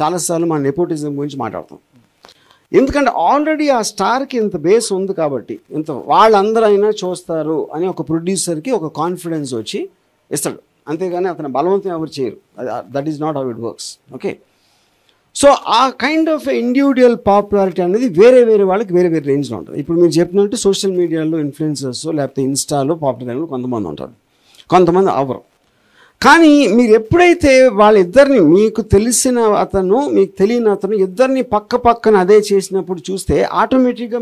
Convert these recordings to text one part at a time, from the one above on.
చాలాసార్లు మన నెపోటిజం గురించి మాట్లాడతాం. ఎందుకంటే ఆల్రెడీ ఆ స్టార్కి ఇంత బేస్ ఉంది కాబట్టి ఇంత వాళ్ళందరూ అయినా చూస్తారు అని ఒక ప్రొడ్యూసర్కి ఒక కాన్ఫిడెన్స్ వచ్చి ఇస్తాడు. అంతేగాని అతను బలవంతం ఎవరు చేయరు. That is not how it works. Okay, so ఆ కైండ్ ఆఫ్ ఇండివిజువల్ పాపులారిటీ అనేది వేరే వేరే వాళ్ళకి వేరే వేరే రేంజ్లో ఉంటుంది. ఇప్పుడు మీరు చెప్పినట్టు సోషల్ మీడియాలో ఇన్ఫ్లుయెన్సర్స్ లేకపోతే ఇన్స్టాలో పాపులర్ అయిన కొంతమంది ఉంటారు, కొంతమంది అవ్వరు. కానీ మీరు ఎప్పుడైతే వాళ్ళిద్దరిని మీకు తెలిసిన అతను మీకు తెలియని అతను ఇద్దరిని పక్క పక్కన అదే చేసినప్పుడు చూస్తే ఆటోమేటిక్గా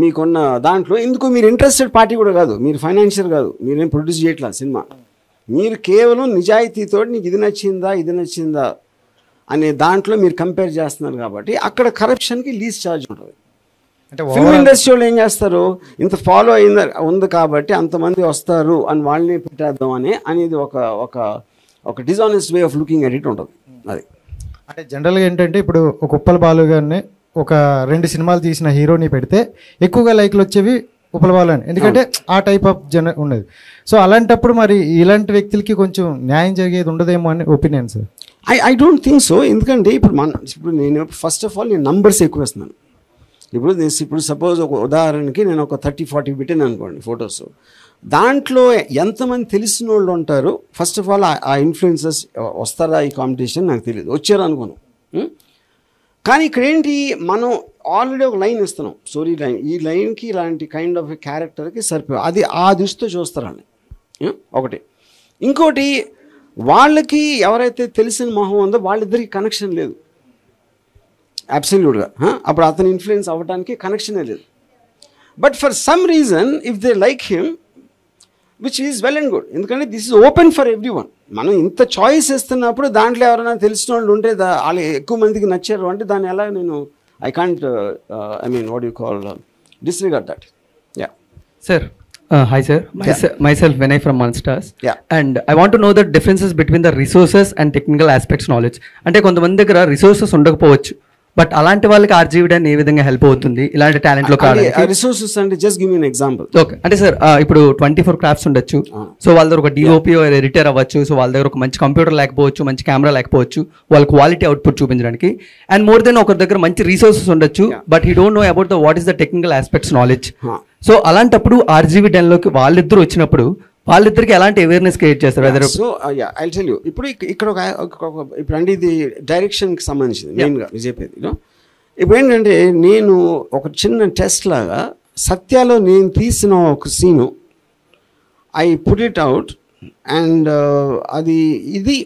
మీకున్న దాంట్లో ఎందుకు మీరు ఇంట్రెస్టెడ్ పార్టీ కూడా కాదు, మీరు ఫైనాన్షియల్ కాదు, మీరేం ప్రొడ్యూస్ చేయట్లేదు సినిమా, మీరు కేవలం నిజాయితీతో నీకు ఇది నచ్చిందా అనే దాంట్లో మీరు కంపేర్ చేస్తున్నారు. కాబట్టి అక్కడ కరప్షన్కి లీజ్ ఛార్జ్ ఉంటుంది. అంటే ఫిల్మ్ ఇండస్ట్రీలో ఏం చేస్తారు, ఇంత ఫాలో ఉంది కాబట్టి అంతమంది వస్తారు అని వాళ్ళని పెట్టేద్దాం అనేది ఒక dishonest way of looking at it ఉంటుంది. అది అంటే జనరల్గా ఏంటంటే ఇప్పుడు ఒక ఉప్పల బాలు గారిని ఒక 2 సినిమాలు తీసిన హీరోని పెడితే ఎక్కువగా లైక్లు వచ్చేవి ఉప్పల బాలు అని, ఎందుకంటే ఆ టైప్ ఆఫ్ ఉన్నది. సో అలాంటప్పుడు మరి ఇలాంటి వ్యక్తులకి కొంచెం న్యాయం జరిగేది ఉండదేమో అని opinion sir. I don't think so. ఎందుకంటే ఇప్పుడు నేను ఫస్ట్ ఆఫ్ ఆల్ నేను నంబర్స్ ఎక్కువ వేస్తున్నాను. ఇప్పుడు సపోజ్ ఒక ఉదాహరణకి నేను ఒక 30-40 పెట్టాను అనుకోండి ఫొటోస్, దాంట్లో ఎంతమంది తెలిసిన వాళ్ళు ఉంటారు. ఫస్ట్ ఆఫ్ ఆల్ ఆ ఇన్ఫ్లుయెన్సర్స్ వస్తారా ఈ కాంపిటీషన్ నాకు తెలియదు, వచ్చారు అనుకోను. కానీ ఇక్కడ ఏంటి, మనం ఆల్రెడీ ఒక లైన్ ఇస్తున్నాం, స్టోరీ లైన్, ఈ లైన్కి ఇలాంటి కైండ్ ఆఫ్ క్యారెక్టర్కి సరిపోయి అది ఆ దృష్టితో చూస్తారని ఒకటి. ఇంకోటి, వాళ్ళకి ఎవరైతే తెలిసిన మొహం ఉందో వాళ్ళిద్దరికి కనెక్షన్ లేదు అబ్సల్యూట్గా. అప్పుడు అతను ఇన్ఫ్లుయెన్స్ అవ్వడానికి కనెక్షనే లేదు. But for some reason if they like him which is well and good, ఎందుకంటే this is open for everyone. మనం ఇంత చాయిస్ ఇస్తున్నప్పుడు దాంట్లో ఎవరైనా తెలిసిన వాళ్ళు ఉంటే వాళ్ళు ఎక్కువ మందికి నచ్చారు అంటే దాన్ని ఎలా నేను I can't what you call disregard that. Yeah sir. Hi sir, myself Vinay from Monsters. Yeah. And I want to know the differences between the resources and technical aspects knowledge. అంటే కొంతమంది దగ్గర రిసోర్సెస్ ఉండకపోవచ్చు, but అలాంటి వాళ్ళకి ఆర్జీవిడన్ ఏ విధంగా help అవుతుంది ఇలాంటి talent లో కావడానికి? రిసోర్సెస్ అంటే just give me an example. Okay, అంటే సార్ ఇప్పుడు 24 క్రాఫ్ట్స్ ఉండొచ్చు, సో వాళ్ళ దగ్గర ఒక డిఓపి ఎడిటర్ అవ్వచ్చు, సో వాళ్ళ దగ్గర ఒక మంచి కంప్యూటర్ లేకపోవచ్చు, మంచి కెమెరా లేకపోవచ్చు, వాళ్ళ క్వాలిటీ అవుట్పుట్ చూపించడానికి. అండ్ మోర్ దెన్ ఒకరి దగ్గర మంచి రిసోర్సెస్ ఉండొచ్చు, but he don't know about the what is the technical aspects knowledge. So అలాంటప్పుడు ఆర్జీవిడన్ లోకి వాళ్ళిద్దరు వచ్చినప్పుడు వాళ్ళిద్దరికి ఎలాంటి అవేర్నెస్ క్రియేట్ చేస్తారు? సో ఐ టెల్ యూ, ఇప్పుడు ఇక్కడ ఇప్పుడు అంటే ఇది డైరెక్షన్కి సంబంధించింది మెయిన్గా చెప్పేది. ఇప్పుడు ఏంటంటే నేను ఒక చిన్న టెస్ట్ లాగా సత్యాలో నేను తీసిన ఒక scene I put it out and అది ఇది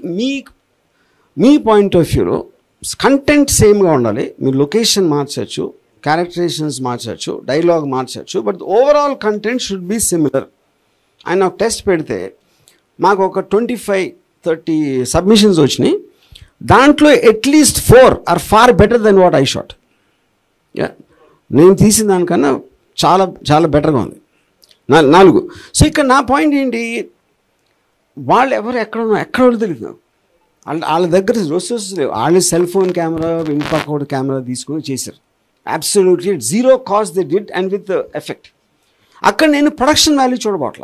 మీ పాయింట్ ఆఫ్ వ్యూలో కంటెంట్ సేమ్గా ఉండాలి. మీరు లొకేషన్ మార్చచ్చు, క్యారెక్టరైజేషన్స్ మార్చచ్చు, డైలాగ్ మార్చచ్చు, but overall content should be similar అని నాకు టెస్ట్ పెడితే మాకు ఒక 25-30 సబ్మిషన్స్ వచ్చినాయి. దాంట్లో at least 4 are far better than what I shot. నేను తీసిన దానికన్నా చాలా చాలా బెటర్గా ఉంది 4. సో ఇక్కడ నా పాయింట్ ఏంటి, వాళ్ళు ఎవరు ఎక్కడ తెలియదు నాకు. వాళ్ళ దగ్గర రిసోర్సెస్ లేవు. వాళ్ళు సెల్ ఫోన్ కెమెరా ఇంపక్క కెమెరా తీసుకొని చేశారు. Absolutely zero cost they did and with effect. అక్కడ నేను ప్రొడక్షన్ వాల్యూ చూడబోట్ల,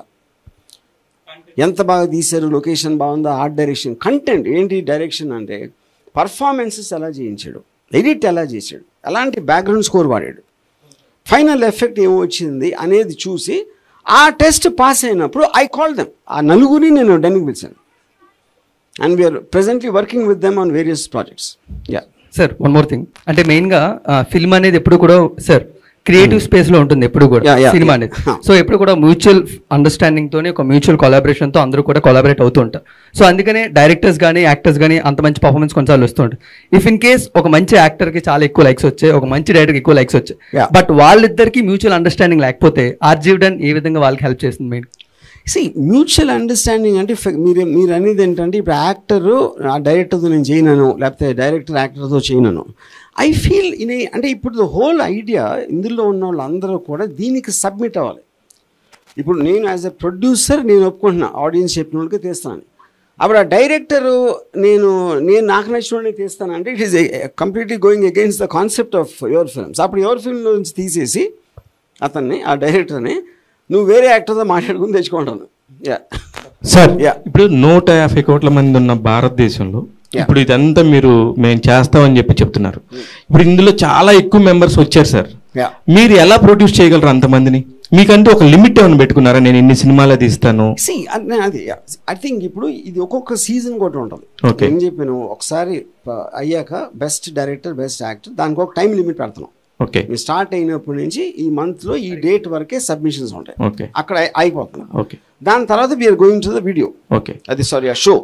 ఎంత బాగా తీశారు, లొకేషన్ బాగుందా, ఆర్ట్ డైరెక్షన్, కంటెంట్ ఏంటి, డైరెక్షన్ అంటే పర్ఫార్మెన్సెస్ ఎలా చేయించాడు, ఎడిట్ ఎలా చేశాడు, ఎలాంటి బ్యాక్గ్రౌండ్ స్కోర్ వాడాడు, ఫైనల్ ఎఫెక్ట్ ఏమో వచ్చింది అనేది చూసి ఆ టెస్ట్ పాస్ అయినప్పుడు ఐ కాల్ దెమ్. ఆ 4 నేను డెన్కి పిలిచాను and we are presently working with them on various projects. Yeah sir, one more thing, అంటే మెయిన్గా ఫిల్మ్ అనేది ఎప్పుడు కూడా సార్ క్రియేటివ్ స్పేస్ లో ఉంటుంది ఎప్పుడు కూడా సినిమా అనేది. సో ఎప్పుడు కూడా మ్యూచువల్ అండర్స్టాండింగ్ తోనే ఒక మ్యూచువల్ కొలాబరేషన్ తో అందరూ కూడా కొలాబరేట్ అవుతూ ఉంటారు. సో అందుకనే డైరెక్టర్స్ కానీ యాక్టర్స్ కానీ అంత మంచి పర్ఫార్మెన్స్ కొన్నిసార్లు వస్తుంటాయి. ఇఫ్ ఇన్ కేస్ ఒక మంచి యాక్టర్ కి చాలా ఎక్కువ లైక్స్ వచ్చాయి, ఒక మంచి డైరెక్టర్ ఎక్కువ లైక్స్ వచ్చాయి, బట్ వాళ్ళిద్దరికి మ్యూచువల్ అండర్స్టాండింగ్ లేకపోతే ఆర్జీవిడన్ ఏ విధంగా వాళ్ళకి హెల్ప్ చేస్తుంది? మెయిన్ మ్యూచువల్ అండర్స్టాండింగ్ అంటే మీరు అనేది ఏంటంటే ఇప్పుడు యాక్టరు ఆ డైరెక్టర్తో నేను చేయను, లేకపోతే డైరెక్టర్ యాక్టర్తో చేయను. ఐ ఫీల్ అంటే ఇప్పుడు ద హోల్ ఐడియా ఇందులో ఉన్న వాళ్ళందరూ కూడా దీనికి సబ్మిట్ అవ్వాలి. ఇప్పుడు నేను యాజ్ ఎ ప్రొడ్యూసర్ నేను ఒప్పుకుంటున్నా ఆడియన్స్ చెప్పిన వాళ్ళకి తీస్తాను. అప్పుడు ఆ డైరెక్టరు నేను నాకు నచ్చిన వాళ్ళని తీస్తానంటే it is completely going against the concept of your films. అప్పుడు యువర్ ఫిల్మ్ నుంచి తీసేసి అతన్ని ఆ డైరెక్టర్ని నువ్వు వేరే యాక్టర్తో మాట్లాడుకుని తెచ్చుకుంటాను. సార్, ఇప్పుడు 150 కోట్ల మంది ఉన్న భారతదేశంలో ఇప్పుడు ఇదంతా మేము చేస్తామని చెప్తున్నారు. ఇప్పుడు ఇందులో చాలా ఎక్కువ మెంబర్స్ వచ్చారు సార్. మీరు ఎలా ప్రొడ్యూస్ చేయగలరు అంతమందిని? మీకంటే ఒక లిమిట్ ఏమైనా పెట్టుకున్నారా? నేను ఇన్ని సినిమాలే తీస్తాను. అది ఐ థింక్ ఇప్పుడు ఇది ఒక్కొక్క సీజన్ కూడా ఉంటుంది. ఏం చెప్పాను, ఒకసారి అయ్యాక బెస్ట్ డైరెక్టర్, బెస్ట్ యాక్టర్, దానికి ఒక టైం లిమిట్ పెడుతున్నాం. ఓకే, మీరు స్టార్ట్ అయినప్పటి నుంచి ఈ మంత్ లో ఈ డేట్ వరకే సబ్మిషన్స్ ఉంటాయి. ఓకే, అక్కడ అయిపోతుంది. ఓకే, దాని తర్వాత we are going to the video. Okay, అది సారీ ఆ షో,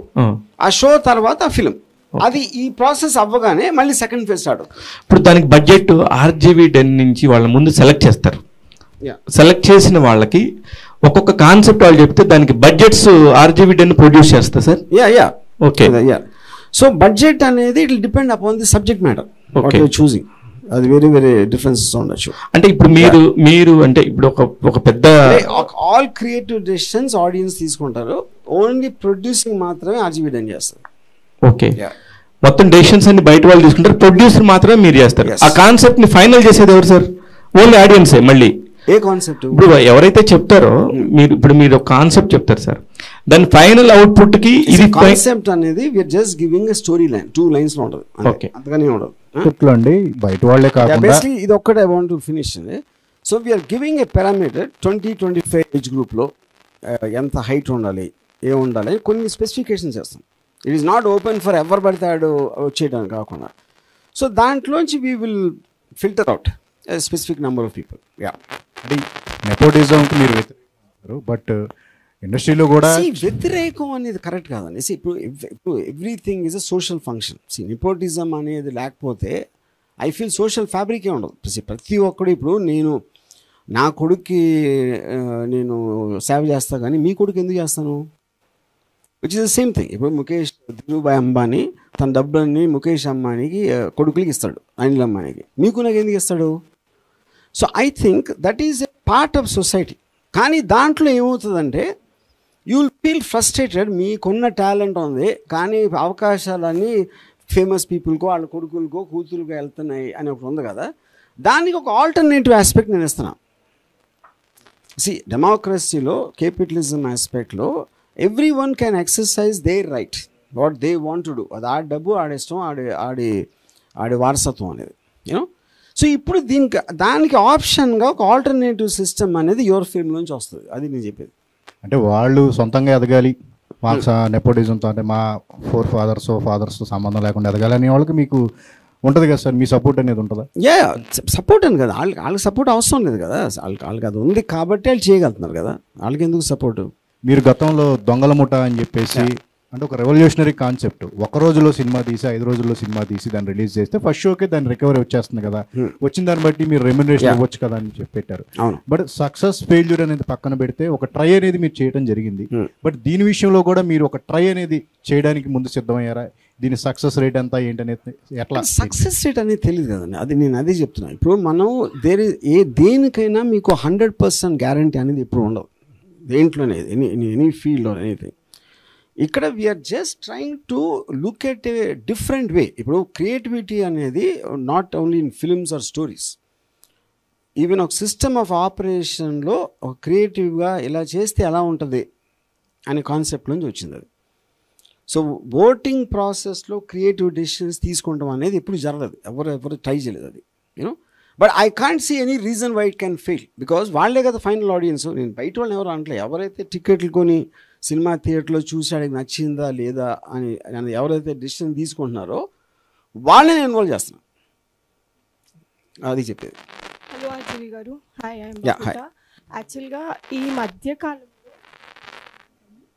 ఆ షో తర్వాత ఆ ఫిల్మ్. అది ఈ ప్రాసెస్ అవ్వగానే మళ్ళీ సెకండ్ ఫేజ్ స్టార్ట్. ఇప్పుడు దానికి బడ్జెట్ RGV10 నుంచి వాళ్ళ ముందు సెలెక్ట్ చేస్తారు. సెలెక్ట్ చేసిన వాళ్ళకి ఒక్కొక్క కాన్సెప్ట్ వాళ్ళు చెప్తే దానికి బడ్జెట్స్ RGV10 ప్రొడ్యూస్ చేస్తా sir. Yeah okay, so budget అనేది it depend upon the subject matter choosing. అది వేరే వేరే డిఫరెన్సెస్ ఉండొచ్చు. అంటే ఇప్పుడు మీరు అంటే ఇప్పుడు ఒక పెద్ద ఆల్ క్రియేటివ్ డెసిషన్స్ ఆడియన్స్ తీసుకుంటారు, ఓన్లీ ప్రొడ్యూసింగ్ మాత్రమే RGV10 చేస్తారు. ఓకే, మొత్తం డెసిషన్స్ అన్ని బయట వాళ్ళు తీసుకుంటారు, ప్రొడ్యూసర్ మాత్రమే మీరు చేస్తారు. ఆ కాన్సెప్ట్ ని ఫైనల్ చేసేది ఎవరు సార్? ఓన్లీ ఆడియన్సే. మళ్ళీ ఏ కాన్సెప్ట్ ఇప్పుడు ఎవరైతే చెప్తారో మీరు ఒక కాన్సెప్ట్ చెప్తారు సార్, దాని ఫైనల్ అవుట్పుట్ కి ఇది కాన్సెప్ట్ అనేది we are just giving a story line 2 lines లో ఉంటుంది. ఓకే, అంతగానే ఉండదు. అండి బయట వాళ్ళే కాకుండా బేసిక్లీ ఇది ఒక్కటే I want to finish. So we are giving a parameter 20-25 age group లో ఎంత హైట్ ఉండాలి, ఏ ఉండాలి, కొన్ని స్పెసిఫికేషన్స్ చేస్తాం. It is not open for ఎవరు పడితే ఆడు వచ్చేయడానికి కాకుండా. సో దాంట్లోంచి we will filter out specific number of people. అంటే నెపోటిజంకి మీరు వ్యతిరేకిస్తారు, బట్ ఇండస్ట్రీలో కూడా వ్యతిరేకం అనేది కరెక్ట్ కాదండి. ఇప్పుడు everything is a social function. Nepotism అనేది లేకపోతే ఐ ఫీల్ సోషల్ ఫ్యాబ్రికే ఉండదు. ప్రతి ఒక్కడు ఇప్పుడు నా కొడుక్కి నేను సేవ చేస్తా కానీ మీ కొడుకు ఎందుకు చేస్తాను? Which is the same thing. ఇప్పుడు ముఖేష్ ధీరుభాయ్ అంబానీ తన డబ్బులన్నీ ముఖేష్ అంబానీకి కొడుకులకి ఇస్తాడు, అనిల్ అంబానీకి. మీకు నాకు ఎందుకు ఇస్తాడు? So I think that is a part of society. కానీ దాంట్లో ఏమవుతుందంటే యూ విల్ ఫీల్ ఫ్రస్ట్రేటెడ్. మీకున్న టాలెంట్ ఉంది కానీ అవకాశాలన్నీ ఫేమస్ పీపుల్కో వాళ్ళ కొడుకులకో కూతురుకో వెళ్తున్నాయి అని ఒకటి ఉంది కదా, దానికి ఒక ఆల్టర్నేటివ్ ఆస్పెక్ట్ నేను ఇస్తున్నాను. డెమోక్రసీలో క్యాపిటలిజం ఆస్పెక్ట్లో everyone can exercise their right what they want to do. అది ఆడి డబ్బు, ఆడిష్టం, ఆడి వారసత్వం అనేది యూనో. సో ఇప్పుడు దానికి ఆప్షన్గా ఒక ఆల్టర్నేటివ్ సిస్టమ్ అనేది యువర్ ఫిల్మ్ నుంచి వస్తుంది. అది నేను చెప్పేది. అంటే వాళ్ళు సొంతంగా ఎదగాలి, మాకు నెపోటిజంతో అంటే మా ఫాదర్స్ సంబంధం లేకుండా ఎదగాలి అనే వాళ్ళకి మీకు ఉంటుంది కదా సార్, మీ సపోర్ట్ అనేది ఉంటుందా? సపోర్ట్ అని కదా, వాళ్ళకి సపోర్ట్ అవసరం లేదు కదా, వాళ్ళకి అది ఉంది కాబట్టి వాళ్ళు చేయగలుగుతున్నారు కదా, వాళ్ళకి ఎందుకు సపోర్టు? మీరు గతంలో దొంగల ముఠ అని చెప్పేసి అంటే ఒక రెవల్యూషనరీ కాన్సెప్ట్, ఒక రోజులో సినిమా తీసి 5 రోజుల్లో సినిమా తీసి దాన్ని రిలీజ్ చేస్తే ఫస్ట్ షోకే దాని రికవరీ వచ్చేస్తుంది కదా, వచ్చిన దాన్ని బట్టి మీరు రెమ్యునరేషన్ ఇవ్వచ్చు కదా అని చెప్పి పెట్టారు. బట్ సక్సెస్ ఫెయిల్యూర్ అనేది పక్కన పెడితే ఒక ట్రై అనేది మీరు చేయడం జరిగింది. బట్ దీని విషయంలో కూడా మీరు ఒక ట్రై అనేది చేయడానికి ముందు సిద్ధమయ్యారా? దీని సక్సెస్ రేట్ ఎంత ఏంటనేది ఎట్లా? సక్సెస్ రేట్ అనేది తెలియదు కదండి, అది నేను అదే చెప్తున్నాను. ఇప్పుడు మనం దేనికైనా మీకు 100% గ్యారంటీ అనేది ఎప్పుడు ఉండదు దేంట్లోనే, ఎనీ ఫీల్డ్ ఆర్ ఎనీథింగ్. ఇక్కడ we are just trying to look at a different way. ఇప్పుడు క్రియేటివిటీ అనేది not only in films or stories, even ఒక సిస్టమ్ ఆఫ్ ఆపరేషన్లో ఒక క్రియేటివ్గా ఇలా చేస్తే ఎలా ఉంటుంది అనే కాన్సెప్ట్ నుంచి వచ్చింది అది. సో ఓటింగ్ ప్రాసెస్లో క్రియేటివ్ డెసిషన్స్ తీసుకుంటాం అనేది ఎప్పుడు జరగదు, ఎవరు ట్రై చేయలేదు అది you know. But I can't see any reason why it can fail, because వాళ్ళే కదా ఫైనల్ ఆడియన్స్. నేను బయట వాళ్ళని ఎవరు అనట్లేదు. ఎవరైతే టికెట్లు కొని సినిమా థియేటర్లో చూసాడికి నచ్చిందా లేదా అని ఎవరైతే డెసిషన్ తీసుకుంటున్నారో వాళ్ళని ఇన్వాల్వ్ చేస్తున్నాను, అది చెప్పేది. హలో ఆర్జీవి గారు, హాయ్. యాక్చువల్గా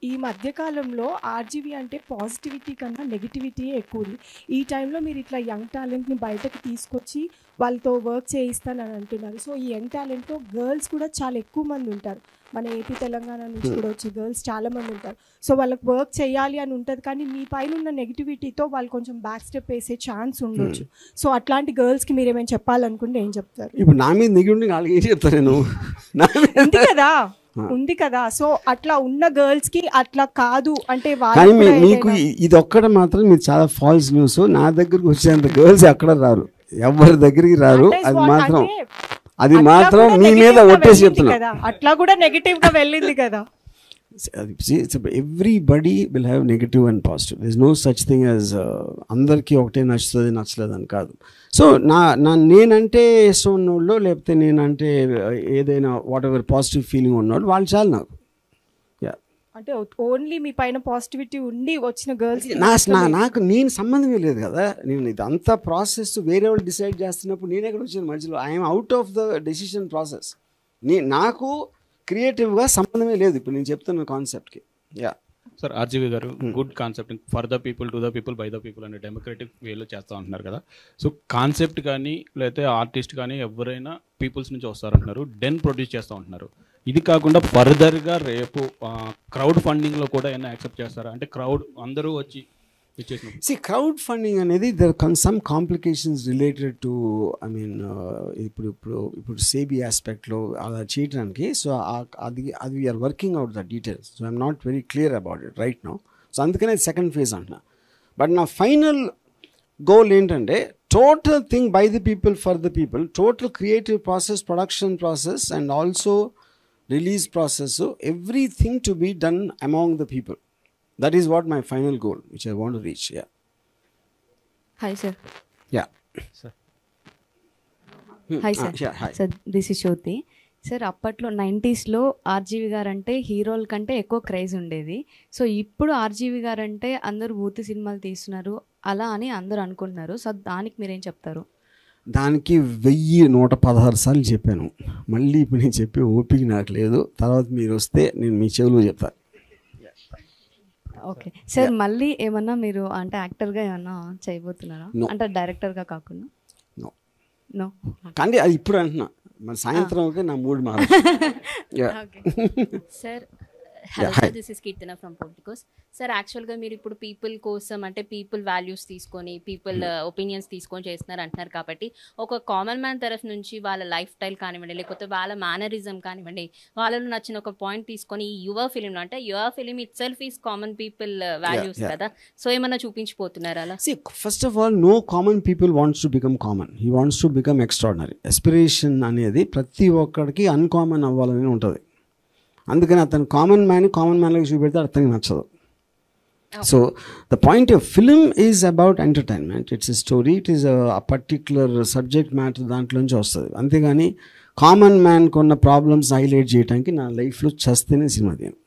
ఈ మధ్యకాలంలో ఆర్జీవి అంటే పాజిటివిటీ కన్నా నెగిటివిటీ ఎక్కువ ఉంది. ఈ టైంలో మీరు ఇట్లా యంగ్ టాలెంట్ని బయటకు తీసుకొచ్చి వాళ్ళతో వర్క్ చేయిస్తానని అంటున్నారు. సో ఈ యంగ్ టాలెంట్తో గర్ల్స్ కూడా చాలా ఎక్కువ మంది ఉంటారు, మన ఏపీ తెలంగాణ నుంచి కూడా వచ్చే గర్ల్స్ చాలామంది ఉంటారు. సో వాళ్ళకి వర్క్ చేయాలి అని ఉంటుంది, కానీ మీ పైన ఉన్న నెగిటివిటీతో వాళ్ళు కొంచెం బ్యాక్ స్టెప్ వేసే ఛాన్స్ ఉండొచ్చు. సో అట్లాంటి గర్ల్స్కి మీరు ఏమైనా చెప్పాలనుకుంటే ఏం చెప్తారు? ఇప్పుడు నా మీద నెగిటివ్ వాళ్ళకి ఏం చెప్తారు? నేను ఉంది కదా, సో అట్లా ఉన్న గర్ల్స్ కి అట్లా కాదు అంటే కానీ మీకు ఇది ఒక్కటి మాత్రం మీరు చాలా ఫాల్స్ న్యూస్. నా దగ్గరకు వచ్చేంత గర్ల్స్ ఎక్కడ రారు, ఎవరి దగ్గరికి రారు. అది మాత్రం మీ మీద ఒట్టేసి చెప్తున్నా. అట్లా కూడా నెగిటివ్ గా వెళ్ళింది కదా. Everybody will have negative and positive. This no such thing as అందరికీ ఒకటే నచ్చుతుంది నచ్చలేదు అని కాదు. సో నేనంటే ఇష్టం ఉన్నోళ్ళు, లేకపోతే నేనంటే ఏదైనా వాట్ ఎవర్ పాజిటివ్ ఫీలింగ్ ఉన్నోళ్ళు వాళ్ళు చాలు నాకు. అంటే ఓన్లీ మీ పైన పాజిటివిటీ ఉండి వచ్చిన గర్ల్స్ నాకు నేను సంబంధమే లేదు కదా. నేను ఇదంతా ప్రాసెస్ వేరే వాళ్ళు డిసైడ్ చేస్తున్నప్పుడు నేను ఎక్కడ వచ్చాను మధ్యలో? I'm out of the decision process. నాకు క్రియేటివ్గా సంబంధమే లేదు ఇప్పుడు నేను చెప్తున్న కాన్సెప్ట్కి. యా సార్, ఆర్జీవి గారు good concept for the people, to the people, by the people అనే డెమోక్రటిక్ వేలో చేస్తూ ఉంటున్నారు కదా. సో కాన్సెప్ట్ కానీ లేకపోతే ఆర్టిస్ట్ కానీ ఎవరైనా పీపుల్స్ నుంచి వస్తారంటున్నారు, డెన్ ప్రొడ్యూస్ చేస్తూ ఉంటున్నారు. ఇది కాకుండా ఫర్దర్గా రేపు క్రౌడ్ ఫండింగ్లో కూడా ఏమైనా యాక్సెప్ట్ చేస్తారా? అంటే క్రౌడ్ అందరూ వచ్చి ఇచ్చేసిన క్రౌడ్ ఫండింగ్ అనేది there some complications related to ఇప్పుడు సేబీ ఆస్పెక్ట్లో అలా చేయడానికి. సో అది we are working out the details. So I'm not very clear about it right now. So అందుకనే సెకండ్ ఫేజ్ అంటున్నా. బట్ నా ఫైనల్ గోల్ ఏంటంటే total thing by the people for the people, total creative process, production process and also release process, so everything to be done among the people. That is what my final goal which I want to reach. Yeah. Hi sir. Yeah sir. Hi sir. Yeah, hi sir, this is Shruti. Sir అప్పట్లో 90sలో RGV గారు అంటే హీరోల కంటే ఎక్కువ craze ఉండేది. So ఇప్పుడు RGV గారు అంటే అందరూ బూతు సినిమాలు తీస్తున్నారు అలా అని అందరూ అనుకుంటున్నారు. సో దానికి మీరేం చెప్తారు? దానికి 1116 సార్లు చెప్పాను. మళ్ళీ ఇప్పుడు నేను చెప్పే ఓపిక నాకు లేదు. తర్వాత మీరు వస్తే నేను మీ చెవులో చెప్తాను. ఓకే సార్, మళ్ళీ ఏమన్నా మీరు అంటే యాక్టర్గా ఏమన్నా చేయబోతున్నారా? అంటే డైరెక్టర్గా కాకుండా? నో కానీ అది ఇప్పుడు అంటున్నా, మరి సాయంత్రం నా మూడు మారు. Sir hello sir, this is Keerthana from Politicos. Sir యాక్చువల్గా మీరు ఇప్పుడు పీపుల్ కోసం అంటే పీపుల్ వాల్యూస్ తీసుకొని పీపుల్ ఒపీనియన్స్ తీసుకొని చేస్తున్నారు అంటున్నారు కాబట్టి ఒక కామన్ మ్యాన్ తరఫు నుంచి వాళ్ళ లైఫ్ స్టైల్ కానివ్వండి, లేకపోతే వాళ్ళ మేనరిజం కానివ్వండి, వాళ్ళలో నచ్చిన ఒక పాయింట్ తీసుకొని ఈ యువర్ ఫిలింలో అంటే your film itself is common people values కదా, సో ఏమన్నా చూపించిపోతున్నారు అలా? First of all no common people wants to become common, he wants to become extraordinary. Aspiration అనేది ప్రతి ఒక్కడికి అన్కామన్ అవ్వాలని ఉంటుంది. అందుకని అతను కామన్ మ్యాన్కి చూపెడితే అతనికి నచ్చదు. So the point of film is about entertainment, it's a story, it is a particular subject matter దాంట్లోంచి వస్తుంది. అంతేగాని కామన్ మ్యాన్కి ఉన్న ప్రాబ్లమ్స్ హైలైట్ చేయడానికి నా లైఫ్లో చేస్తేనే సినిమా తీయను.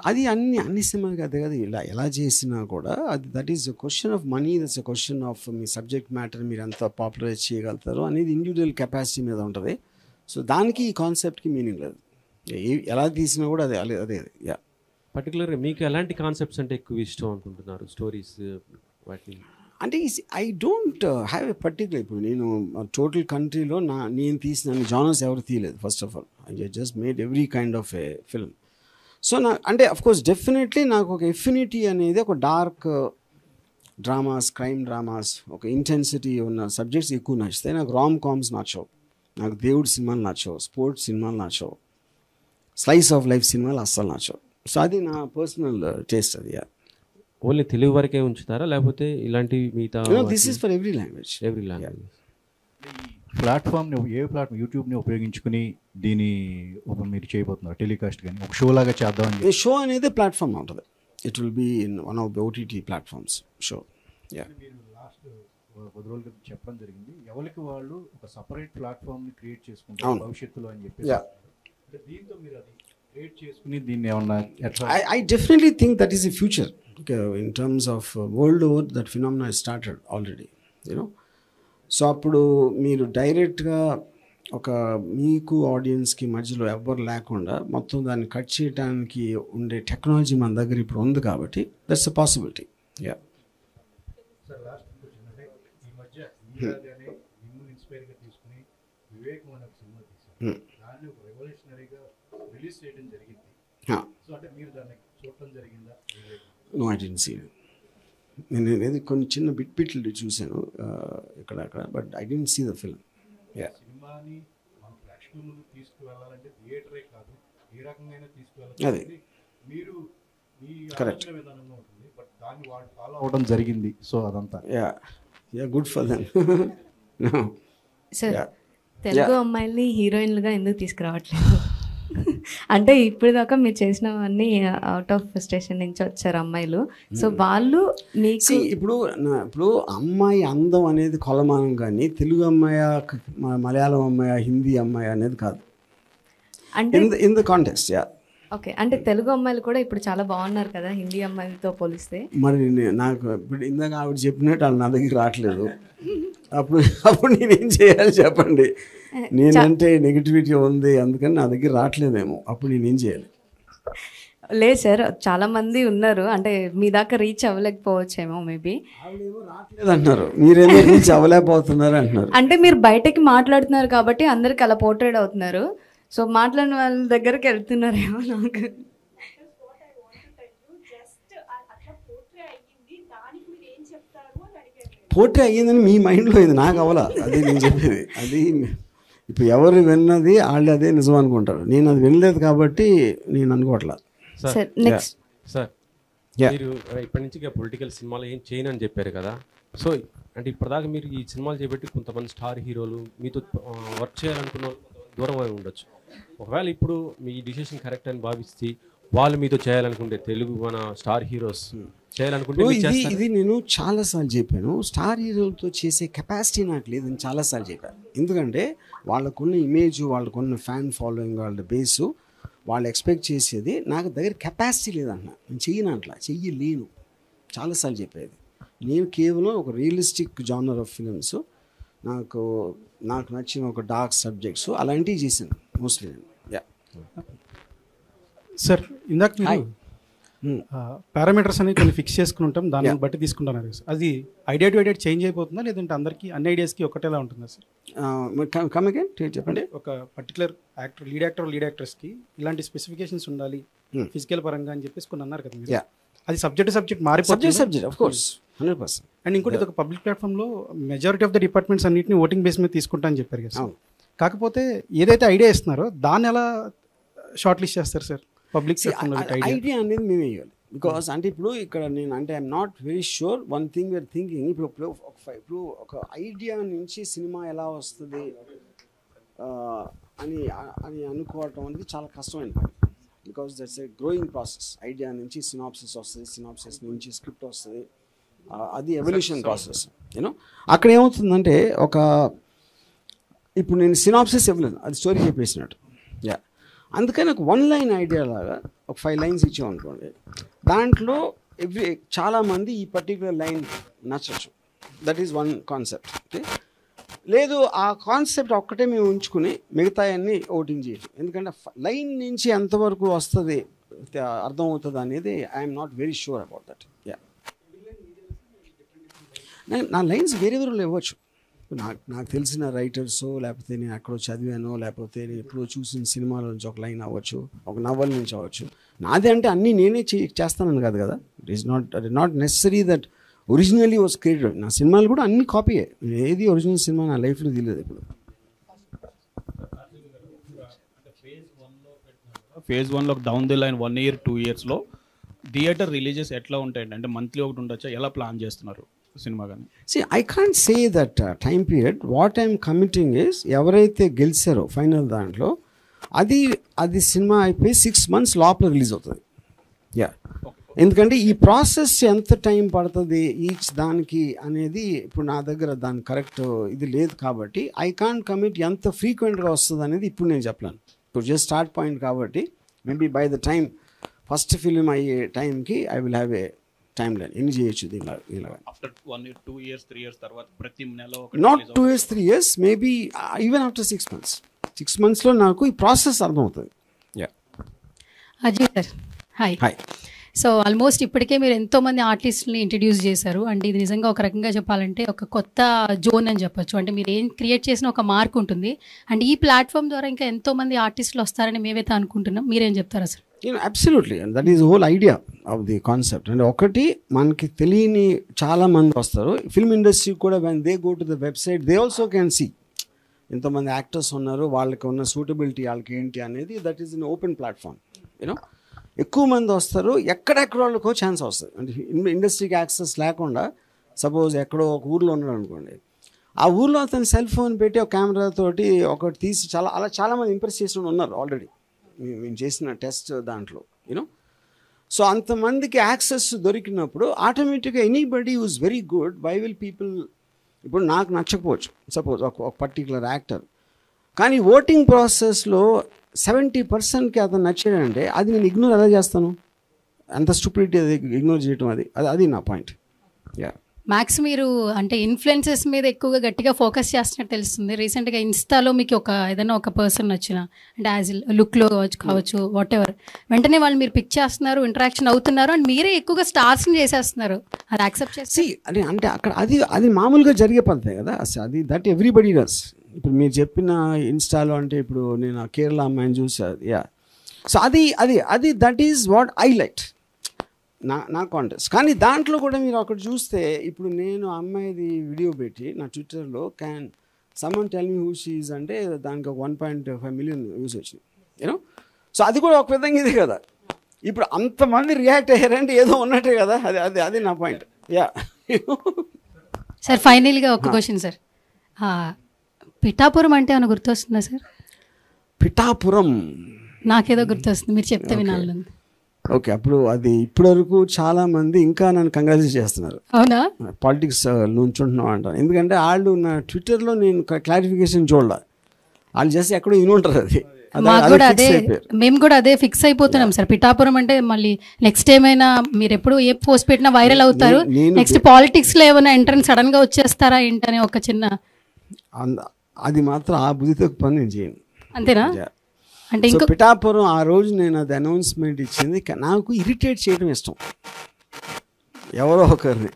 అది అన్ని సినిమాలకి అదే కదా. ఇలా ఎలా చేసినా కూడా అది that is a question of money, that's a question of me subject matter మీరు ఎంత పాపులరైజ్ చేయగలుగుతారు అనేది ఇండివిజువల్ కెపాసిటీ మీద ఉంటుంది. సో దానికి ఈ కాన్సెప్ట్కి మీనింగ్ లేదు, ఎలా తీసినా కూడా అదే అదే. యా పర్టికులర్గా మీకు ఎలాంటి కాన్సెప్ట్స్ అంటే ఎక్కువ ఇష్టం అనుకుంటున్నారు? స్టోరీస్ వాటి అంటే I don't have a particular. ఇప్పుడు నేను టోటల్ కంట్రీలో నేను తీసిన జానర్స్ ఎవరు తీయలేదు. First of all I just made every kind of a film. So అంటే అఫ్కోర్స్ డెఫినెట్లీ నాకు ఒక ఎఫినిటీ అనేది ఒక డార్క్ డ్రామాస్, క్రైమ్ డ్రామాస్, ఒక ఇంటెన్సిటీ ఉన్న సబ్జెక్ట్స్ ఎక్కువ నచ్చుతాయి. నాకు రామ్ కామ్స్ నచ్చవు, నాకు దేవుడి సినిమాలు నచ్చవు, స్పోర్ట్స్ సినిమాలు నచ్చవు, స్లైస్ ఆఫ్ లైఫ్ సినిమాలు అస్సలు నచ్చవు. సో అది నా పర్సనల్ టేస్ట్. అది ఓన్లీ తెలుగు వరకే ఉంచుతారా లేకపోతే ఇలాంటి మిగతా? This is for every language. ప్లాట్ఫామ్ని యూట్యూబ్ని ఉపయోగించుకుని దీని మీరు చేయబోతున్నారు టెలికాస్ట్ కానీ ఒక షో లాగా చేద్దామని? షో అనేది ప్లాట్ఫామ్ ఉంటుంది. It will be in one of the OTT platforms show. మీరు లాస్ట్ 10 రోజుల క్రితం చెప్పడం జరిగింది, ఎవరికి వాళ్ళు ఒక సపరేట్ ప్లాట్ఫామ్ని క్రియేట్ చేసుకుంటారు భవిష్యత్తులో అని చెప్పి. దీంతో మీరు అది క్రియేట్ చేసుకుని దీన్ని ఏమన్నా I definitely think that is the future. In terms of world over, that phenomena has started already, you know. So అప్పుడు మీరు డైరెక్ట్గా ఒక మీకు ఆడియన్స్కి మధ్యలో ఎవ్వరు లేకుండా మొత్తం దాన్ని కట్ చేయడానికి ఉండే టెక్నాలజీ మన దగ్గర ఇప్పుడు ఉంది కాబట్టి that's a possibility. Yeah sir last question అంటే ఈ మధ్య మిమ్మల్ని ఇన్స్పైర్గా తీసుకుని వివేకం అనే ఒక సినిమా తీశారు, దాన్ని ఒక రెవల్యూషనరీగా రిలీజ్ చేయడం జరిగింది. సో అంటే మీరు దాన్ని చూడటం జరిగిందా? No, I didn't see it. నేను కొన్ని చిన్న బిట్లు చూశాను ఇక్కడ అక్కడ, but I didn't see the film. సినిమాని మన ప్రేక్షకుల ముందు తీసుకువెళ్ళాలంటే థియేటరే కాదు, ఏ రకంగా తీసుకువెళ్ళాలి. మీరు ఈ Correct. ఆలోచన విధానంలో ఉంటుంది, బట్ దాన్ని వాళ్ళు ఫాలో అవడం జరిగింది. సో అదంతా good for them. Sir Telugu అమ్మాయిల్ని హీరోయిన్లుగా ఎందుకు తీసుకురావట్లేదు? అంటే ఇప్పుడు దాకా మీరు చేసినవన్నీ అవుట్ ఆఫ్ స్టేషన్ నుంచి వచ్చారు అమ్మాయిలు. సో వాళ్ళు మీకు ఇప్పుడు అమ్మాయి అందం అనేది కొలమానం, కానీ తెలుగు అమ్మాయి, మలయాళం అమ్మాయి, హిందీ అమ్మాయి అనేది కాదు. అంటే ఇన్ ద కాంటెక్స్ట్. ఓకే, అంటే తెలుగు అమ్మాయిలు కూడా ఇప్పుడు చాలా బాగున్నారు కదా హిందీ అమ్మాయిలతో పోలిస్తే. మరి నాకు ఇప్పుడు ఇందాక ఆవిడ చెప్పినట్టు వాళ్ళు నా దగ్గర రావట్లేదు. అప్పుడు నేనేం చేయాలి చెప్పండి? నేనంటే నెగిటివిటీ ఉంది, అందుకని నా దగ్గర రావట్లేదేమో. అప్పుడు నేనేం చేయాలి? లేదు సార్, చాలా మంది ఉన్నారు, అంటే మీ దాకా రీచ్ అవ్వలేకపోవచ్చేమో మేబీ. అంటున్నారు మీరేమో రీచ్ అవ్వలేకపోతున్నారు అంటున్నారు. అంటే మీరు బయటకి మాట్లాడుతున్నారు కాబట్టి అందరికి అలా పోర్ట్రేట్ అవుతున్నారు. సో మాట్లాడిన వాళ్ళ దగ్గరికి వెళ్తున్నారేమో. నాకు పోర్ట్రే అయ్యిందని మీ మైండ్లో ఇది, నాకు అవ్వలా. అది నేను చెప్పేది. అది ఇప్పుడు ఎవరు విన్నది వాళ్ళు అదే నిజం అనుకుంటారు. నేను అది వినలేదు కాబట్టి నేను అనుకోవట్లా. సార్ నెక్స్ట్ సార్ మీరు ఇప్పటి నుంచి పొలిటికల్ సినిమాలు ఏం చేయను అని చెప్పారు కదా. సో అంటే ఇప్పటిదాకా మీరు ఈ సినిమాలు చేపట్టి కొంతమంది స్టార్ హీరోలు మీతో వర్క్ చేయాలనుకున్న దూరం అయి ఉండొచ్చు. ఒకవేళ ఇప్పుడు మీ డిసిషన్ కరెక్ట్ అని భావిస్తే వాళ్ళు మీతో చేయాలనుకుంటే, తెలుగు మన స్టార్ హీరోస్ చేయాలనుకుంటే ఇది నేను చాలాసార్లు చెప్పాను. స్టార్ హీరోలతో చేసే కెపాసిటీ నాకు లేదని చాలాసార్లు చెప్పాను. ఎందుకంటే వాళ్ళకున్న ఇమేజ్, వాళ్ళకున్న ఫ్యాన్ ఫాలోయింగ్, వాళ్ళ బేసు, వాళ్ళు ఎక్స్పెక్ట్ చేసేది నాకు దగ్గర కెపాసిటీ లేదన్నా. నేను చెయ్యను, అట్లా చెయ్యలేను. చాలాసార్లు చెప్పేది. నేను కేవలం ఒక రియలిస్టిక్ జానర్ ఆఫ్ ఫిలిమ్స్, నాకు నచ్చిన ఒక డార్క్ సబ్జెక్ట్స్ అలాంటివి చేశాను మోస్ట్లీ నేను. సార్ ఇందాక మీరు పారామీటర్స్ అనేవి కొన్ని ఫిక్స్ చేసుకుని ఉంటాం, దాన్ని బట్టి తీసుకుంటున్నారు సార్. అది ఐడియా టు ఐడియా చేంజ్ అయిపోతుందా, లేదంటే అందరికీ అన్ని ఐడియాస్కి ఒకటేలా ఉంటుందా సార్? చెప్పండి. ఒక పర్టికులర్ యాక్టర్, లీడ్ యాక్టర్స్కి ఇలాంటి స్పెసిఫికేషన్స్ ఉండాలి ఫిజికల్ పరంగా అని చెప్పేసి కొన్ని అన్నారు కదా మీరు. అది సబ్జెక్ట్ మారిపోతుంది. Subject of course 100%. అండ్ ఇంకోటి ఇది ఒక పబ్లిక్ ప్లాట్ఫామ్లో మెజారిటీ ఆఫ్ ద డిపార్ట్మెంట్స్ అన్నింటినీ ఓటింగ్ బేస్ మీద తీసుకుంటా అని చెప్పారు కదా సార్. కాకపోతే ఏదైతే ఐడియా ఇస్తున్నారో దాన్ని ఎలా షార్ట్ లిస్ట్ చేస్తారు సార్ పబ్లిక్ ఐడియా అనేది మేము వేయాలి. బికాస్ అంటే ఇప్పుడు ఇక్కడ నేను అంటే I'm not very sure one thing we are thinking. ఇప్పుడు ఒక ఐడియా నుంచి సినిమా ఎలా వస్తుంది అని అనుకోవటం అనేది చాలా కష్టమైన పని. Because that's a growing process. Idea నుంచి సినాప్సిస్ వస్తుంది, సినాప్సిస్ నుంచి స్క్రిప్ట్ వస్తుంది, అది ఎవల్యూషన్ ప్రాసెస్. యూనో అక్కడ ఏమవుతుందంటే ఇప్పుడు నేను సినాప్సిస్ ఇవ్వలేను, అది స్టోరీ చెప్పేసినట్టు. అందుకని ఒక 1 లైన్ ఐడియా లాగా ఒక 5 లైన్స్ ఇచ్చామనుకోండి, దాంట్లో చాలామంది ఈ పర్టికులర్ లైన్ నచ్చచ్చు. That is one concept. Okay, లేదు ఆ కాన్సెప్ట్ ఒక్కటే మేము ఉంచుకుని మిగతా అన్నీ ఓటింగ్ చేయటం. ఎందుకంటే లైన్ నుంచి ఎంతవరకు వస్తుంది అర్థమవుతుంది అనేది I'm not very sure about that. నా లైన్స్ వేరే ఇవ్వచ్చు. నాకు తెలిసిన రైటర్స్, లేకపోతే నేను ఎక్కడో చదివానో, లేకపోతే నేను ఎప్పుడో చూసిన సినిమాల నుంచి ఒక లైన్ అవ్వచ్చు, ఒక నవల్ నుంచి అవ్వచ్చు. నాదే అంటే అన్నీ నేనే చేస్తానని కాదు కదా. It not necessary that originally was created. నా సినిమాలు కూడా అన్ని కాపీయే. ఏది ఒరిజినల్ సినిమా నా లైఫ్లో తెలియదు ఇప్పుడు. ఫేజ్ 1లో డౌన్ ది లైన్ 1 year 2 yearsలో థియేటర్ రిలీజెస్ ఎట్లా ఉంటాయండి? అంటే మంత్లీ ఒకటి ఉండొచ్చా? ఎలా ప్లాన్ చేస్తున్నారు సినిమా కానీ? I can't say that time period. What I'm committing is, ఎవరైతే గెలిచారో ఫైనల్ దాంట్లో అది సినిమా అయిపోయి 6 months లోపల రిలీజ్ అవుతుంది. ఎందుకంటే ఈ ప్రాసెస్ ఎంత టైం పడుతుంది ఈచ్ దానికి అనేది ఇప్పుడు నా దగ్గర దాని కరెక్ట్ ఇది లేదు కాబట్టి ఐ కాంట్ కమిట్ ఎంత ఫ్రీక్వెంట్గా వస్తుంది అనేది ఇప్పుడు నేను చెప్పలేను. ఇప్పుడు జస్ట్ స్టార్ట్ పాయింట్ కాబట్టి maybe by the time first film అయ్యే టైంకి I will have a time line. ఎన్ని చేయొచ్చు దీనిలాగా. ఆఫ్టర్ 1 year 2 years 3 years తర్వాత ప్రతి నెల not 2 years 3 years, maybe even after 6 months. 6 monthsలో నాకు ఈ ప్రాసెస్ అర్థమవుతుంది. Ajay sir hi. So almost ఇప్పటికే మీరు ఎంతోమంది ఆర్టిస్ట్ని ఇంట్రడ్యూస్ చేశారు. అంటే ఇది నిజంగా ఒక రకంగా చెప్పాలంటే ఒక కొత్త జోన్ అని చెప్పొచ్చు. అంటే మీరు ఏం క్రియేట్ చేసిన ఒక మార్క్ ఉంటుంది. అండ్ ఈ ప్లాట్ఫామ్ ద్వారా ఇంకా ఎంతోమంది ఆర్టిస్టులు వస్తారని మేమైతే అనుకుంటున్నాం. మీరేం చెప్తారా sir? Absolutely, that is whole idea of the concept. అంటే ఒకటి మనకి తెలియని చాలా మంది వస్తారు. ఫిల్మ్ ఇండస్ట్రీ కూడా when they go to the website they also can see ఎంతమంది యాక్టర్స్ ఉన్నారు, వాళ్ళకి ఉన్న సూటబిలిటీ వాళ్ళకి ఏంటి అనేది. That is in open platform. You know ఎక్కువ మంది వస్తారు, ఎక్కడెక్కడ వాళ్ళకో ఛాన్స్ వస్తుంది. అంటే ఇండస్ట్రీకి యాక్సెస్ లేకుండా సపోజ్ ఎక్కడో ఒక ఊర్లో ఉన్నాడు అనుకోండి, ఆ ఊర్లో అతను సెల్ ఫోన్ పెట్టి ఒక కెమెరాతోటి ఒకటి తీసి అలా చాలామంది ఇంప్రెస్ చేసిన ఉన్నారు ఆల్రెడీ మేము చేసిన టెస్ట్ దాంట్లో యూనో. సో అంతమందికి యాక్సెస్ దొరికినప్పుడు ఆటోమేటిక్గా anybody who's very good, why will people, ఇప్పుడు నాకు నచ్చకపోవచ్చు సపోజ్ ఒక పర్టికులర్ యాక్టర్, కానీ ఓటింగ్ ప్రాసెస్లో 70%కి అతను నచ్చాడంటే అది నేను ఇగ్నోర్ ఎలా చేస్తాను? అంత స్టూపిడిటీ అది ఇగ్నోర్ చేయటం, అది నా పాయింట్. యా మ్యాక్స్ మీరు అంటే ఇన్ఫ్లుయెన్సెస్ మీద ఎక్కువగా గట్టిగా ఫోకస్ చేస్తున్నట్టు తెలుస్తుంది. రీసెంట్గా ఇన్స్టాలో మీకు ఏదైనా ఒక పర్సన్ వచ్చిన అంటే యాజ్ లుక్లో కావచ్చు వాట్ ఎవర్, వెంటనే వాళ్ళు మీరు పిక్ చేస్తున్నారు, ఇంటరాక్షన్ అవుతున్నారు, అండ్ మీరే ఎక్కువగా స్టార్స్ని చేసేస్తున్నారు. అది యాక్సెప్ట్ చేసి అంటే అక్కడ అది మామూలుగా జరిగే పద్ధతే కదా, అది దట్ ఎవ్రీబడి డస్. ఇప్పుడు మీరు చెప్పిన ఇన్స్టాలో అంటే ఇప్పుడు నేను ఆ కేరళ అమ్మాయిని చూసాను. యా, సో అది that is what I like నా కాంటెస్ట్. కానీ దాంట్లో కూడా మీరు అక్కడ చూస్తే ఇప్పుడు నేను అమ్మాయిది వీడియో పెట్టి నా ట్విట్టర్లో can someone tell me who she is అంటే దానికి 1.5 మిలియన్ వ్యూస్ వచ్చినాయి యూనో. సో అది కూడా ఒక విధంగా ఇది కదా, ఇప్పుడు అంతమంది రియాక్ట్ అయ్యారంటే ఏదో ఉన్నట్టే కదా, అది నా పాయింట్. యా సార్ ఫైనల్గా ఒక క్వశ్చన్ సార్, పిఠాపురం అంటే ఏమైనా గుర్తొస్తుందా సార్? పిఠాపురం నాకేదో గుర్తొస్తుంది, మీరు చెప్తే వినాలి. ఓకే, అప్పుడు అది ఇప్పటివరకు చాలా మంది ఇంకా నన్ను కంగ్రాచులేట్ చేస్తున్నారు. అవునా? పాలిటిక్స్ నుంచుంటున్నాం అంటారు, ఎందుకంటే వాళ్ళు నా ట్విట్టర్లో నేను క్లారిఫికేషన్ చూడాల, వాళ్ళు చేసి ఎక్కడో విని ఉంటారు. అది మేము కూడా అదే ఫిక్స్ అయిపోతున్నాం సార్. పిఠాపురం అంటే మళ్ళీ నెక్స్ట్ ఏమైనా మీరు ఎప్పుడు ఏ పోస్ట్ పెట్టినా వైరల్ అవుతారు, నెక్స్ట్ పాలిటిక్స్ లో ఏమైనా ఎంట్రన్స్ సడన్ గా వచ్చేస్తారా ఏంటనే ఒక చిన్న అది మాత్రం ఆ బుద్ధితో పని నేను చేయను. అంతేనా? అంటే ఇంకా పిఠాపురం ఆ రోజు నేను అది అనౌన్స్మెంట్ ఇచ్చింది, నాకు ఇరిటేట్ చేయడం ఇష్టం ఎవరో ఒకరిని.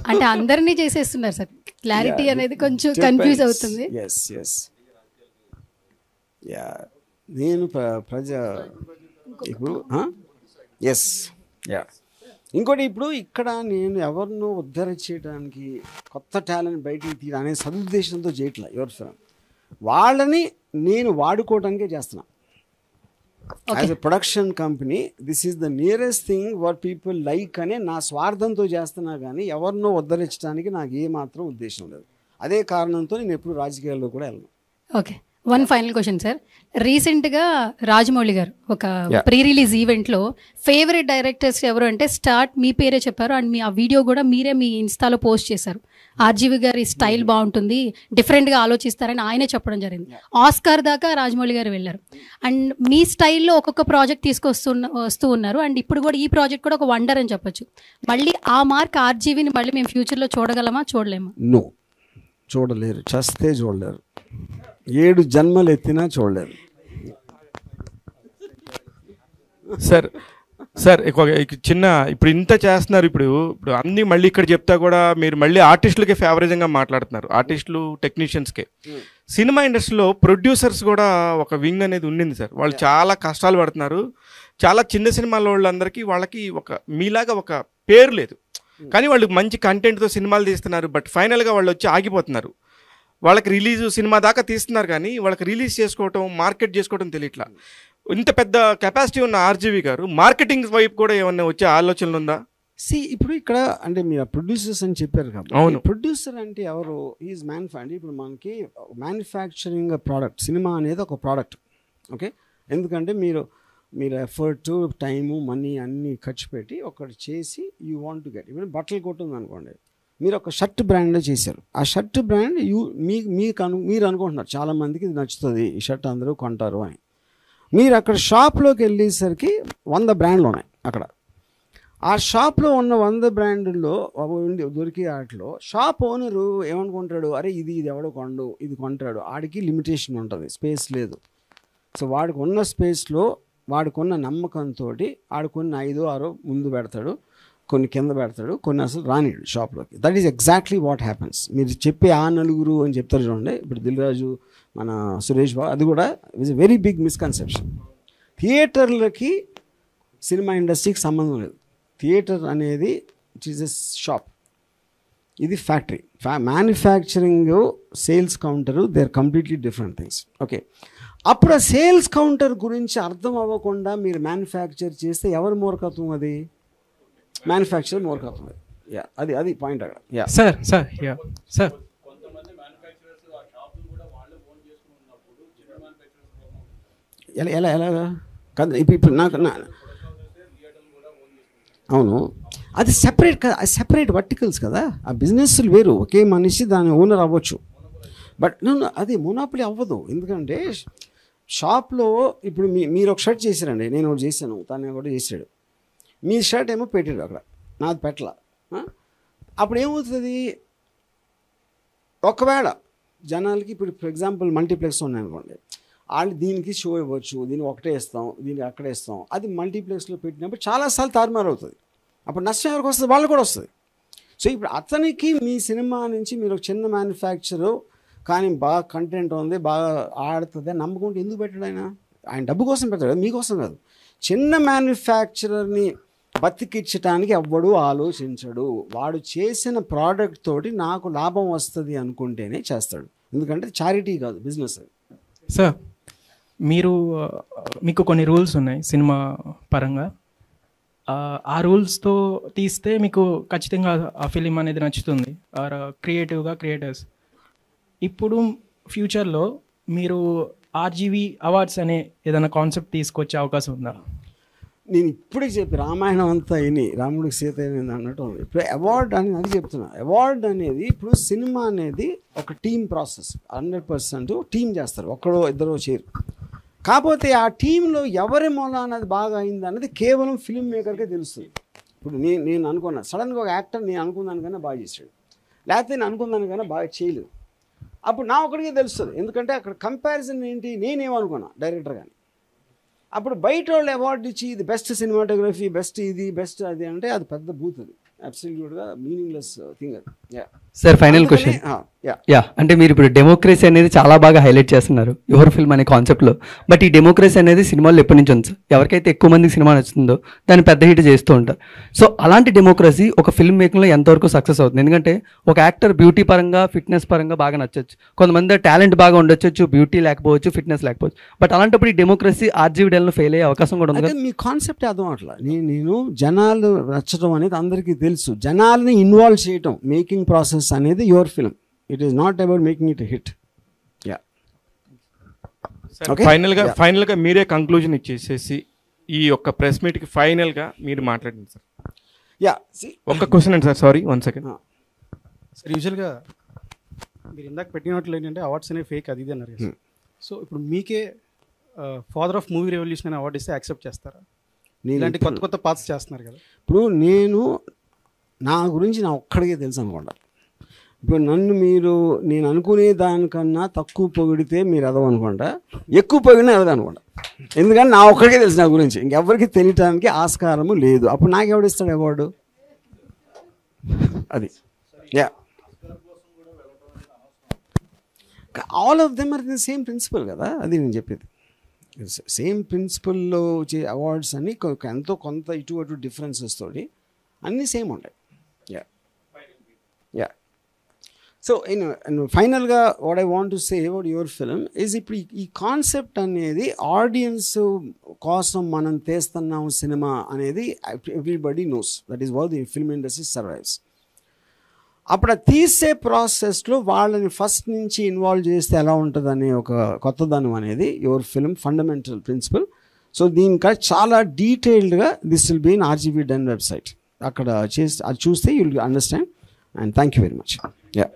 అంటే అందరినీ చేసేస్తున్నారు సార్, క్లారిటీ అనేది కొంచెం కన్ఫ్యూజ్ అవుతుంది. నేను ఇప్పుడు ఇంకోటి ఇప్పుడు ఇక్కడ నేను ఎవరినో ఉద్ధరించడానికి కొత్త టాలెంట్ బయటికి తీయడం అనే సదుద్దేశంతో చేయట్లా. ఎవరి ఫిల్మ్ వాళ్ళని నేను వాడుకోవడానికే చేస్తున్నా. As a production company this is the nearest thing were people like అనే నా స్వార్థంతో చేస్తున్నా, కానీ ఎవరినో ఉద్ధరించడానికి నాకు ఏమాత్రం ఉద్దేశం లేదు. అదే కారణంతో నేను ఎప్పుడు రాజకీయాల్లో కూడా వెళ్ళను. Okay, one final question sir. రీసెంట్గా రాజమౌళి గారు ఒక ప్రీ రిలీజ్ ఈవెంట్లో ఫేవరెట్ డైరెక్టర్స్ ఎవరు అంటే స్టార్ట్ మీ పేరే చెప్పారు, అండ్ మీ ఆ వీడియో కూడా మీరే మీ ఇన్స్టాలో పోస్ట్ చేశారు. ఆర్జీవి గారి స్టైల్ బాగుంటుంది, డిఫరెంట్గా ఆలోచిస్తారని ఆయనే చెప్పడం జరిగింది. ఆస్కార్ దాకా రాజమౌళి గారు వెళ్ళారు, అండ్ మీ స్టైల్లో ఒక్కొక్క ప్రాజెక్ట్ వస్తూ ఉన్నారు, అండ్ ఇప్పుడు కూడా ఈ ప్రాజెక్ట్ కూడా ఒక వండర్ అని చెప్పొచ్చు. మళ్ళీ ఆ మార్క్ ఆర్జీవిని మళ్ళీ మేము ఫ్యూచర్లో చూడగలమా, చూడలేమా? నో, చూడలేరు, చస్తే చూడలేరు, 7 జన్మలు ఎత్తినా చూడలేరు. సార్ చిన్న ఇప్పుడు ఇంత చేస్తున్నారు, ఇప్పుడు అన్నీ మళ్ళీ ఇక్కడ చెప్తా కూడా మీరు మళ్ళీ ఆర్టిస్టులకే ఫేవరేజ్గా మాట్లాడుతున్నారు, ఆర్టిస్టులు టెక్నీషియన్స్కే. సినిమా ఇండస్ట్రీలో ప్రొడ్యూసర్స్ కూడా ఒక వింగ్ అనేది ఉండింది సార్, వాళ్ళు చాలా కష్టాలు పడుతున్నారు. చాలా చిన్న సినిమాల వాళ్ళందరికీ వాళ్ళకి మీలాగా ఒక పేరు లేదు, కానీ వాళ్ళు మంచి కంటెంట్తో సినిమాలు తీస్తున్నారు, బట్ ఫైనల్గా వాళ్ళు వచ్చి ఆగిపోతున్నారు. వాళ్ళకి రిలీజ్ సినిమా దాకా తీస్తున్నారు, కానీ వాళ్ళకి రిలీజ్ చేసుకోవటం, మార్కెట్ చేసుకోవటం తెలియట్లా. ఇంత పెద్ద కెపాసిటీ ఉన్న ఆర్జీవి గారు మార్కెటింగ్ వైపు కూడా ఏమన్నా వచ్చే ఆలోచనలు ఉందా? ఇప్పుడు ఇక్కడ అంటే మీరు ప్రొడ్యూసర్స్ అని చెప్పారు కాబట్టి, అవును, ప్రొడ్యూసర్ అంటే ఎవరు? Is manufacture. ఇప్పుడు మనకి మ్యానుఫ్యాక్చరింగ్ ప్రోడక్ట్, సినిమా అనేది ఒక ప్రోడక్ట్. ఓకే, ఎందుకంటే మీరు ఎఫర్ట్, టైము, మనీ అన్నీ ఖర్చు పెట్టి ఒకటి చేసి యూ వాంట్ టు గెట్. ఇప్పుడు బట్టలు కొట్టుంది అనుకోండి, మీరు ఒక షర్ట్ బ్రాండ్లో చేశారు, ఆ షర్ట్ బ్రాండ్ మీరు అనుకుంటున్నారు చాలామందికి ఇది నచ్చుతుంది, ఈ షర్ట్ అందరూ కొంటారు అని. మీరు అక్కడ షాప్లోకి వెళ్ళేసరికి 100 బ్రాండ్లు ఉన్నాయి అక్కడ. ఆ షాప్లో ఉన్న 100 బ్రాండ్లో దొరికే వాటిలో షాప్ ఓనరు ఏమనుకుంటాడు, అరే ఇది ఎవడో కొండు, ఇది కొంటాడు. ఆడికి లిమిటేషన్ ఉంటుంది, స్పేస్ లేదు. సో వాడికి ఉన్న స్పేస్లో వాడికున్న నమ్మకంతో ఆడుకున్న 5 6 ముందు పెడతాడు, కొన్ని కింద పెడతాడు, కొన్ని అసలు రానిడు షాప్లోకి. That is exactly what happens. మీరు చెప్పే ఆ నలుగురు అని చెప్తారు చూడండి, ఇప్పుడు దిల్ రాజు, మన సురేష్ బాబు, అది కూడా it's a very big misconception. థియేటర్లకి సినిమా ఇండస్ట్రీకి సంబంధం లేదు. థియేటర్ అనేది ఇట్ ఈస్ ఎ షాప్. ఇది factory. Manufacturing, sales counter, they are completely different things. Okay, అప్పుడు ఆ సేల్స్ కౌంటర్ గురించి అర్థం అవ్వకుండా మీరు మ్యానుఫ్యాక్చర్ చేస్తే ఎవరు మూర్ఖత్వం? అది మ్యానుఫ్యాక్చర్ మూర్ఖత్వం. యా, అది పాయింట్ అక్కడ. యా సార్ సార్ ఎలాగా కాదు ఇప్పుడు నాకు అవును, అది సెపరేట్ కదా, అది సెపరేట్ వర్టికల్స్ కదా. ఆ బిజినెస్లు వేరు, ఒకే మనిషి దాని ఓనర్ అవ్వచ్చు. బట్ అది మొనాపలి అవ్వదు. ఎందుకంటే షాప్లో ఇప్పుడు మీరు ఒక షర్ట్ చేశారండి, నేను ఒకటి చేశాను, తను ఒకటి చేశాడు. మీ షర్ట్ ఏమో పెట్టాడు అక్కడ, నాది పెట్టలా. అప్పుడు ఏమవుతుంది, ఒకవేళ జనాలకి ఇప్పుడు ఫర్ ఎగ్జాంపుల్ మల్టీప్లెక్స్ ఉన్నాయనుకోండి, వాళ్ళు దీనికి షో ఇవ్వచ్చు, దీనికి ఒకటే ఇస్తాం, దీనికి అక్కడే ఇస్తాం. అది మల్టీప్లెక్స్లో పెట్టినప్పుడు చాలాసార్లు తారుమారు అవుతుంది. అప్పుడు నష్టం ఎవరికి వస్తుంది? వాళ్ళు కూడా వస్తుంది. సో ఇప్పుడు అతనికి మీ సినిమా నుంచి మీరు ఒక చిన్న మ్యానుఫ్యాక్చరు కానీ బాగా కంటెంట్ ఉంది, బాగా ఆడుతుంది నమ్ముకుంటే ఎందుకు పెట్టాడు? ఆయన డబ్బు కోసం పెట్టాడు, మీకోసం కాదు. చిన్న మ్యానుఫ్యాక్చరర్ని బతికించడానికి ఎవ్వడూ ఆలోచించడు. వాడు చేసిన ప్రోడక్ట్ తోటి నాకు లాభం వస్తుంది అనుకుంటేనే చేస్తాడు. ఎందుకంటే చారిటీ కాదు, బిజినెస్. సార్ మీకు కొన్ని రూల్స్ ఉన్నాయి సినిమా పరంగా. ఆ రూల్స్తో తీస్తే మీకు ఖచ్చితంగా ఆ ఫిలిం అనేది నచ్చుతుంది, ఆర్ క్రియేటర్స్. ఇప్పుడు ఫ్యూచర్లో మీరు ఆర్జీవీ అవార్డ్స్ అనే ఏదైనా కాన్సెప్ట్ తీసుకొచ్చే అవకాశం ఉందా? నేను ఇప్పుడే చెప్పి రామాయణం అంతా అయినాయి, రాముడికి సీత అయినది అన్నట్టు. ఇప్పుడు అవార్డ్ అని అది చెప్తున్నా. అవార్డ్ అనేది ఇప్పుడు సినిమా అనేది ఒక టీమ్ ప్రాసెస్, 100% టీం చేస్తారు, ఒక్కడో ఇద్దరో చేయరు. కాకపోతే ఆ టీంలో ఎవరి మూల అన్నది బాగా అయింది అన్నది కేవలం ఫిల్మ్ మేకర్కే తెలుస్తుంది. ఇప్పుడు నేను అనుకున్నా, సడన్గా ఒక యాక్టర్ నేను అనుకున్నానికన్నా బాగా చేశాడు, లేకపోతే నేను అనుకున్నానికన్నా బాగా చేయలేదు. అప్పుడు నా ఒకటికే తెలుస్తుంది. ఎందుకంటే అక్కడ కంపారిజన్ ఏంటి, నేనేమనుకున్నా డైరెక్టర్ కానీ. అప్పుడు బయట వాళ్ళు అవార్డు ఇచ్చి ఇది బెస్ట్ సినిమాటోగ్రఫీ, బెస్ట్ ఇది, బెస్ట్ అది అంటే అది పెద్ద బూత్, అది అబ్సల్యూట్గా మీనింగ్లెస్ థింగ్ అది. Sir final question. అంటే మీరు ఇప్పుడు డెమోక్రసీ అనేది చాలా బాగా హైలైట్ చేస్తున్నారు యువర్ ఫిల్మ్ అనే కాన్సెప్ట్లో. బట్ ఈ డెమోక్రసీ అనేది సినిమాల్లో ఎప్పటి నుంచి ఉంది? ఎవరికైతే ఎక్కువ మందికి సినిమా నచ్చుతుందో దాన్ని పెద్ద హిట్ చేస్తూ ఉంటారు. సో అలాంటి డెమోక్రసీ ఒక ఫిల్మ్ మేకింగ్లో ఎంతవరకు సక్సెస్ అవుతుంది? ఎందుకంటే ఒక యాక్టర్ బ్యూటీ పరంగా, ఫిట్నెస్ పరంగా బాగా నచ్చచ్చు, కొంతమంది టాలెంట్ బాగా ఉండొచ్చు, బ్యూటీ లేకపోవచ్చు, ఫిట్నెస్ లేకపోవచ్చు. బట్ అలాంటప్పుడు ఈ డెమోక్రసీ ఆర్జీవీడీలో ఫెయిల్ అయ్యే అవకాశం కూడా ఉంది. మీ కాన్సెప్ట్ అర్థం అట్లా. నేను జనాలు నచ్చడం అనేది అందరికీ తెలుసు, జనాల్ని ఇన్వాల్వ్ చేయటం మేకింగ్ ప్రాసెస్ అనేది your film. It is not about making it a hit. Yeah. Okay. ఫైనల్గా మీరే కంక్లూజన్ ఇచ్చేసేసి ఈ యొక్క ప్రెస్ మీట్కి ఫైనల్గా మీరు మాట్లాడండి సార్. యా, ఒక్క క్వశ్చన్ అండి సార్, సారీ 1 సెకండ్. సార్ యూజువల్గా మీరు ఇందాక పెట్టినట్లు ఏంటంటే అవార్డ్స్ అనేవి ఫేక్ అది ఇది అన్నారు కదా. సో ఇప్పుడు మీకే ఫాదర్ ఆఫ్ మూవీ రెవల్యూషన్ అనే అవార్డు ఇస్తే యాక్సెప్ట్ చేస్తారా? ఇలాంటి కొత్త కొత్త పాత్స్ చేస్తున్నారు కదా. ఇప్పుడు నా గురించి నా ఒక్కడికే తెలుసు అనుకోండి. ఇప్పుడు నన్ను నేను అనుకునే దానికన్నా తక్కువ పొగిడితే మీరు అదవనుకుంటా, ఎక్కువ పొగిడినా అదనుకుంటా. ఎందుకంటే నా ఒక్కడికే తెలుసు నా గురించి, ఇంకెవరికి తెలియటానికి ఆస్కారము లేదు. అప్పుడు నాకు ఎవడిస్తాడు అవార్డు? అది. Yeah, all of them are the same principle కదా, అది నేను చెప్పేది. సేమ్ ప్రిన్సిపల్లో వచ్చే అవార్డ్స్ అన్నీ ఎంతో కొంత ఇటు అటు డిఫరెన్సెస్ తోటి అన్నీ సేమ్ ఉంటాయి. యా యా సో ఫైనల్గా what I want to say about your film is, ఇప్పుడు ఈ కాన్సెప్ట్ అనేది ఆడియన్స్ కోసం మనం తీస్తున్నాం సినిమా అనేది everybody knows, that is how the film industry survives. అప్పుడు తీసే ప్రాసెస్లో వాళ్ళని ఫస్ట్ నుంచి ఇన్వాల్వ్ చేస్తే ఎలా ఉంటుంది అనే ఒక కొత్తదనం అనేది your film fundamental principle. So దీనికి చాలా డీటెయిల్డ్గా this will be in RGV Den website. అక్కడ అది చూస్తే you will understand. And thank you very much. Yeah.